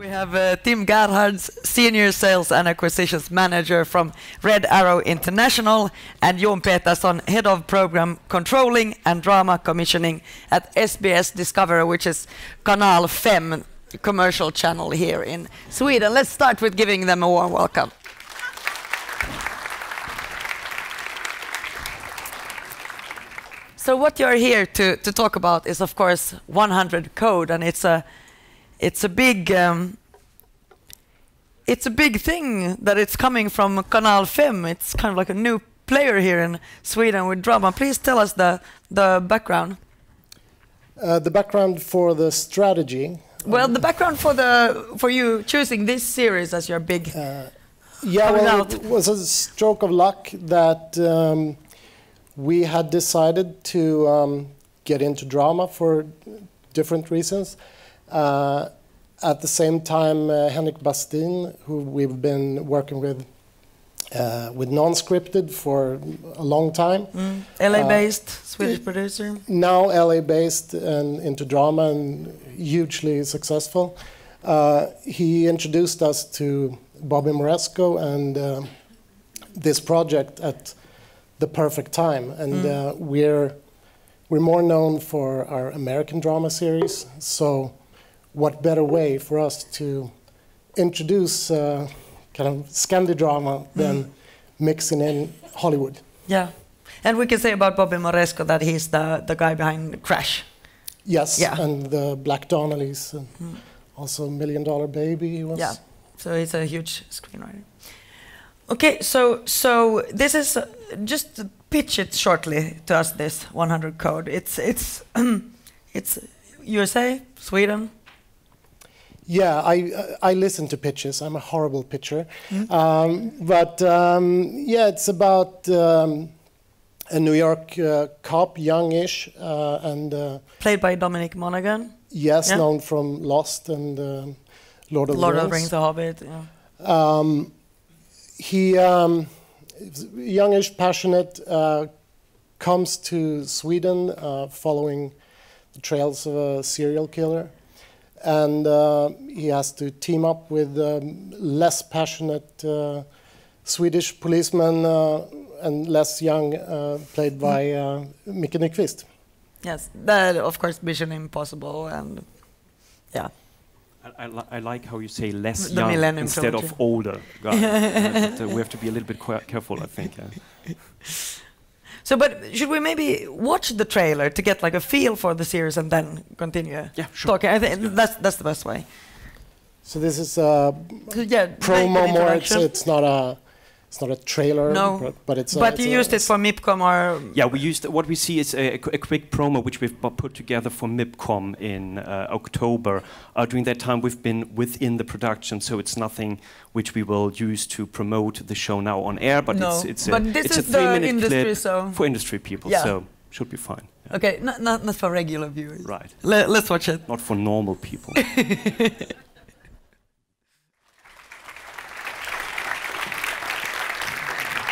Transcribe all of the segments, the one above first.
We have Tim Gerhards, Senior Sales and Acquisitions Manager from Red Arrow International, and Jon Petersson, Head of Program Controlling and Drama Commissioning at SBS Discovery, which is Kanal 5 commercial channel here in Sweden. Let's start with giving them a warm welcome. So what you're here to talk about is, of course, 100 Code, and it's a big thing that it's coming from Kanal 5. It's kind of like a new player here in Sweden with drama. Please tell us the background. The background for the strategy. Well, the background for you choosing this series as your big. It was a stroke of luck that we had decided to get into drama for different reasons. At the same time, Henrik Bastin, who we've been working with non-scripted for a long time. LA-based Swedish producer. Now LA-based and into drama and hugely successful. He introduced us to Bobby Moresco and this project at the perfect time. And we're more known for our American drama series. So what better way for us to introduce kind of Scandi drama than mixing in Hollywood? Yeah, and we can say about Bobby Moresco that he's the guy behind Crash. Yes, yeah. And the Black Donnellys, and also $1 Million Baby. He was. Yeah, so he's a huge screenwriter. Okay, so this is just to pitch it shortly to us. This 100 Code. It's USA, Sweden. Yeah, I listen to pitches. I'm a horrible pitcher. It's about a New York cop, youngish, and played by Dominic Monaghan. Yes, yeah. Known from Lost and Lord of the Rings. The Hobbit. Yeah. He, youngish, passionate, comes to Sweden following the trails of a serial killer. And he has to team up with less passionate Swedish policeman and less young, played by Micke Nyqvist. Yes, that of course Mission Impossible, and yeah. I like how you say less young instead of older. We have to be a little bit careful, I think. So, but should we maybe watch the trailer to get like a feel for the series and then continue? Yeah, sure. Talking? I think that's the best way. So this is a promo more. It's not a trailer. No, but it's. But you used it for MIPCOM, or? Yeah, we used. What we see is a quick promo which we've put together for MIPCOM in October. During that time, we've been within the production, so it's nothing which we will use to promote the show now on air. But it's a 3-minute clip for industry people, so should be fine. Yeah. Okay, not for regular viewers. Right. Let's watch it. Not for normal people.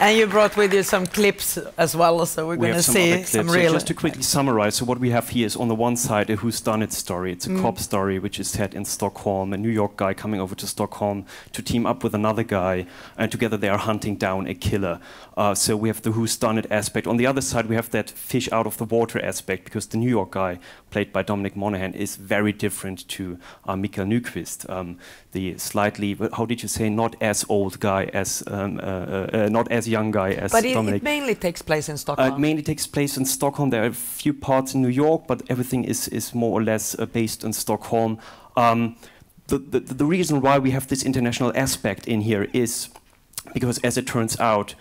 And you brought with you some clips as well, so we're going to see some real... So just to quickly summarize, so what we have here is on the one side a whodunit story. It's a cop story which is set in Stockholm, a New York guy coming over to Stockholm to team up with another guy, and together they are hunting down a killer. So we have the whodunit aspect. On the other side we have that fish out of the water aspect, because the New York guy, played by Dominic Monaghan, is very different to Micke Nyqvist. The slightly, how did you say, not as old guy as, not as young guy as Dominic. But it mainly takes place in Stockholm. It mainly takes place in Stockholm. There are a few parts in New York, but everything is more or less based in Stockholm. The reason why we have this international aspect in here is because, as it turns out,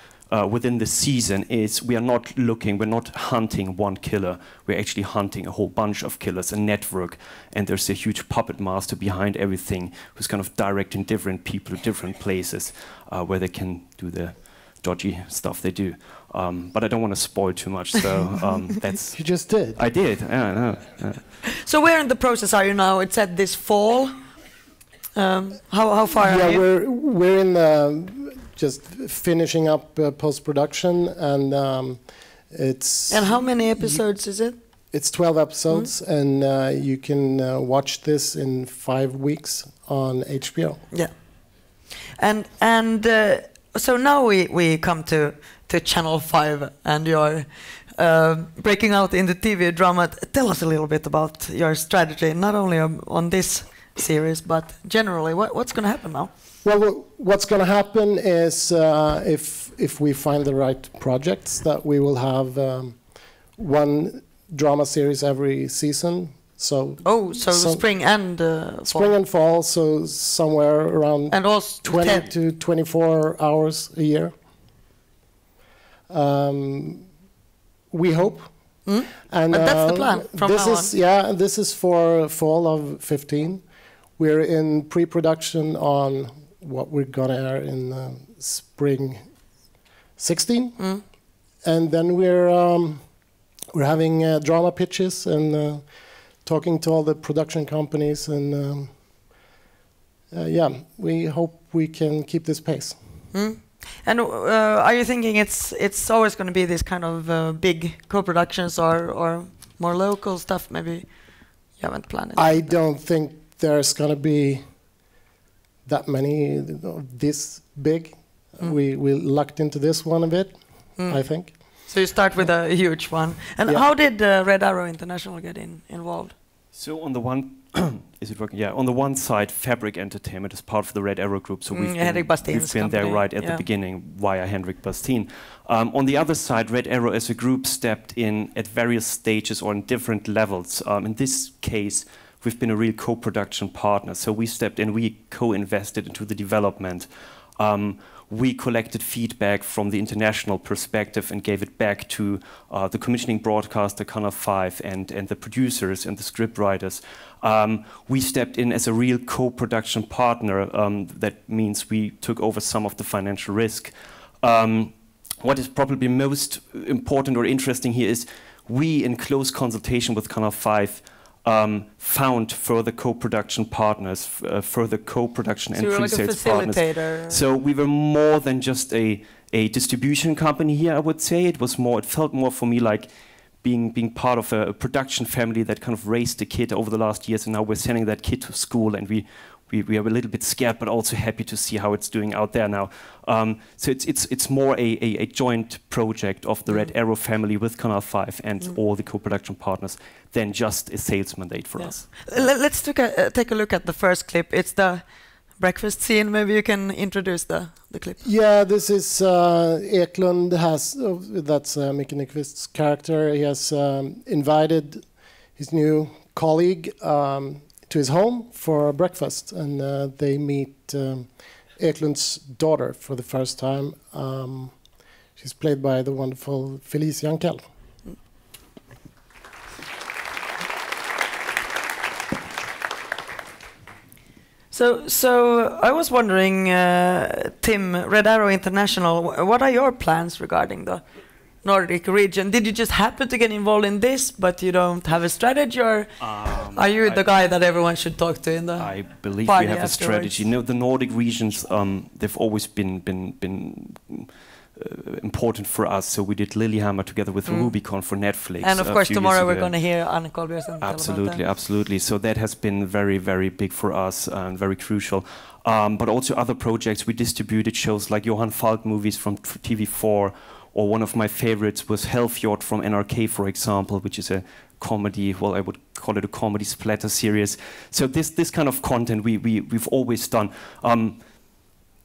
within the season we're not hunting one killer, we're actually hunting a whole bunch of killers, a network, and there's a huge puppet master behind everything who's kind of directing different people to different places where they can do the dodgy stuff they do. But I don't want to spoil too much, so that's... You just did. I did, yeah. So where in the process are you now? It's at this fall? How far are you? Yeah, we're in just finishing up post-production, and it's... And how many episodes is it? It's 12 episodes, and you can watch this in 5 weeks on HBO. Yeah. And so now we come to Channel 5, and you're breaking out in the TV drama. Tell us a little bit about your strategy, not only on this series, but generally. What's going to happen now? Well, what's going to happen is if we find the right projects, that we will have one drama series every season. So spring and fall. Spring and fall, so somewhere around and also 20 to 24 hours a year. We hope. And but that's the plan from now on. Yeah, this is for fall of 15. We're in pre-production on what we're gonna air in spring 16, and then we're having drama pitches and talking to all the production companies, and yeah, we hope we can keep this pace. And are you thinking it's always going to be this kind of big co-productions or more local stuff? Maybe you haven't planned it. I don't think there's going to be that many this big. We lucked into this one a bit, I think. So you start with a huge one. And how did Red Arrow International get involved? So on the one, is it working? Yeah, on the one side, Fabric Entertainment is part of the Red Arrow Group, so we've been there right at the beginning via Henrik Bastin. On the other side, Red Arrow as a group stepped in at various stages or in different levels. In this case, we've been a real co-production partner, so we stepped in, we co-invested into the development. We collected feedback from the international perspective and gave it back to the commissioning broadcaster, Kanal 5, and the producers and the scriptwriters. We stepped in as a real co-production partner. That means we took over some of the financial risk. What is probably most important or interesting here is we, in close consultation with Kanal 5, found further co-production partners, further co-production and pre-sales partners. So we were more than just a distribution company here, I would say. It felt more for me like being part of a production family that kind of raised a kid over the last years, and now we're sending that kid to school, and we are a little bit scared, but also happy to see how it's doing out there now. So it's more a joint project of the Red Arrow family with Kanal 5 and all the co-production partners than just a sales mandate for us. Let's take a look at the first clip. It's the breakfast scene. Maybe you can introduce the clip. Yeah, this is Eklund that's Micke Nyqvist's character. He has invited his new colleague to his home for breakfast, and they meet Eklund's daughter for the first time. She's played by the wonderful Felice Jankell. So I was wondering, Tim, Red Arrow International, what are your plans regarding the Nordic region? Did you just happen to get involved in this, but you don't have a strategy, or are you the guy that everyone should talk to in the I believe party we have afterwards? a strategy. No, the Nordic regions, they've always been important for us. So we did Lillehammer together with Rubicon for Netflix. And of course, tomorrow we're going to hear Anne Kolbjørnsen. Absolutely. So that has been very, very big for us and very crucial. But also other projects. We distributed shows like Johan Falk movies from TV4, or one of my favorites was Hellfjord from NRK, for example, which is a comedy, well, I would call it a comedy splatter series. So this kind of content we've always done.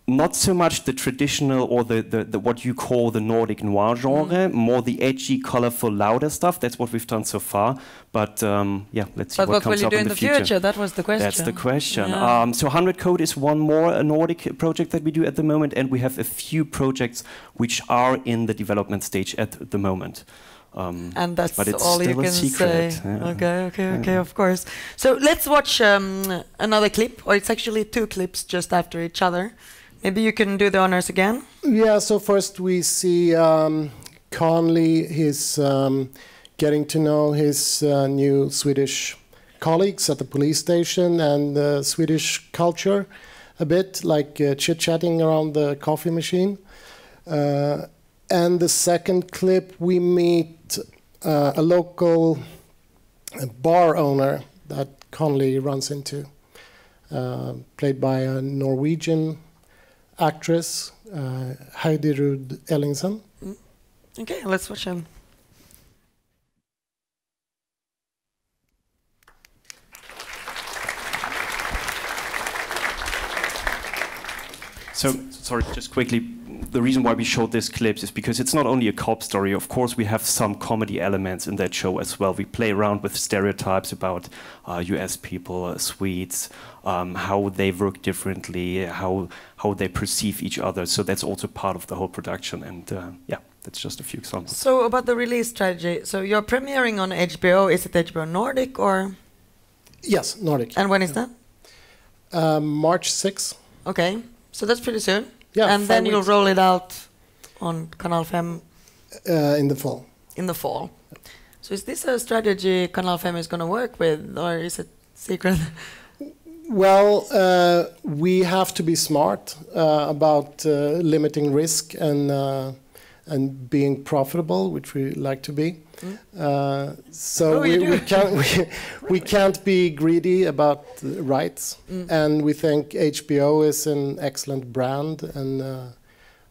Not so much the traditional or the what you call the Nordic noir genre, more the edgy, colorful, louder stuff. That's what we've done so far. But yeah, let's see what comes up in the future. But what will you do in the future? That was the question. That's the question. Yeah. So 100 Code is one more Nordic project that we do at the moment, and we have a few projects which are in the development stage at the moment. And that's but it's all you still can a secret. say. Yeah. Okay, of course. So let's watch another clip, or it's actually two clips just after each other. Maybe you can do the honors again. Yeah, so first we see Conley, he's getting to know his new Swedish colleagues at the police station and the Swedish culture a bit, like chit-chatting around the coffee machine. And the second clip, we meet a local bar owner that Connolly runs into, played by a Norwegian actress, Heidi Rud Ellingsen. Okay, let's watch him. So, sorry, just quickly, the reason why we showed this clip is because it's not only a cop story. Of course, we have some comedy elements in that show as well. We play around with stereotypes about US people, Swedes, how they work differently, how they perceive each other. So that's also part of the whole production. And yeah, that's just a few examples. So about the release strategy, so you're premiering on HBO. Is it HBO Nordic or? Yes, Nordic. And when is that? March 6th. Okay. So that's pretty soon. Yeah, and then you'll roll it out on Kanal 5 in the fall. In the fall. So is this a strategy Kanal 5 is going to work with, or is it secret? Well, we have to be smart about limiting risk and being profitable, which we like to be. So we can't be greedy about rights, and we think HBO is an excellent brand, and I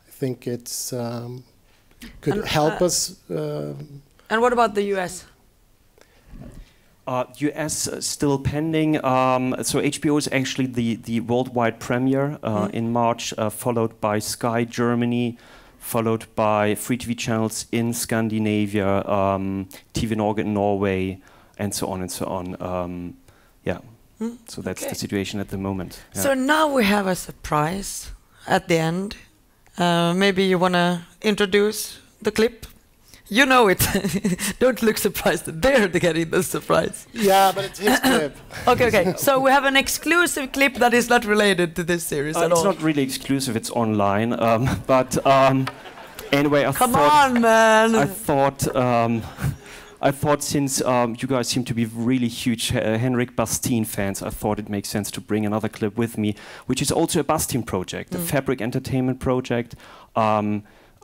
think it's could help us. And what about the US? US still pending. So HBO is actually the worldwide premiere in March, followed by Sky Germany, followed by free TV channels in Scandinavia, TV Norge in Norway, and so on and so on. Yeah, so that's the situation at the moment. Yeah. So now we have a surprise at the end. Maybe you want to introduce the clip? You know it. Don't look surprised. They're getting the surprise. Yeah, but it's his clip. Okay. So we have an exclusive clip that is not related to this series at all. It's not really exclusive. It's online. But anyway, Come on, man. I thought since you guys seem to be really huge Henrik Bastin fans, I thought it makes sense to bring another clip with me, which is also a Bastin project, a Fabric Entertainment project.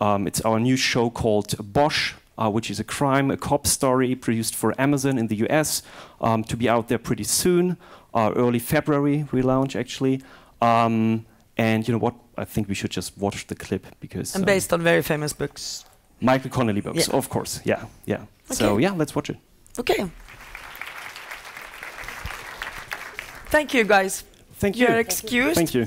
It's our new show called Bosch, which is a cop story produced for Amazon in the US, to be out there pretty soon. Early February we launch actually. And you know what? I think we should just watch the clip because... And based on very famous books. Michael Connelly books, of course. Yeah. Okay. So yeah, let's watch it. Okay. Thank you, guys. Thank you. You're excused. Thank you.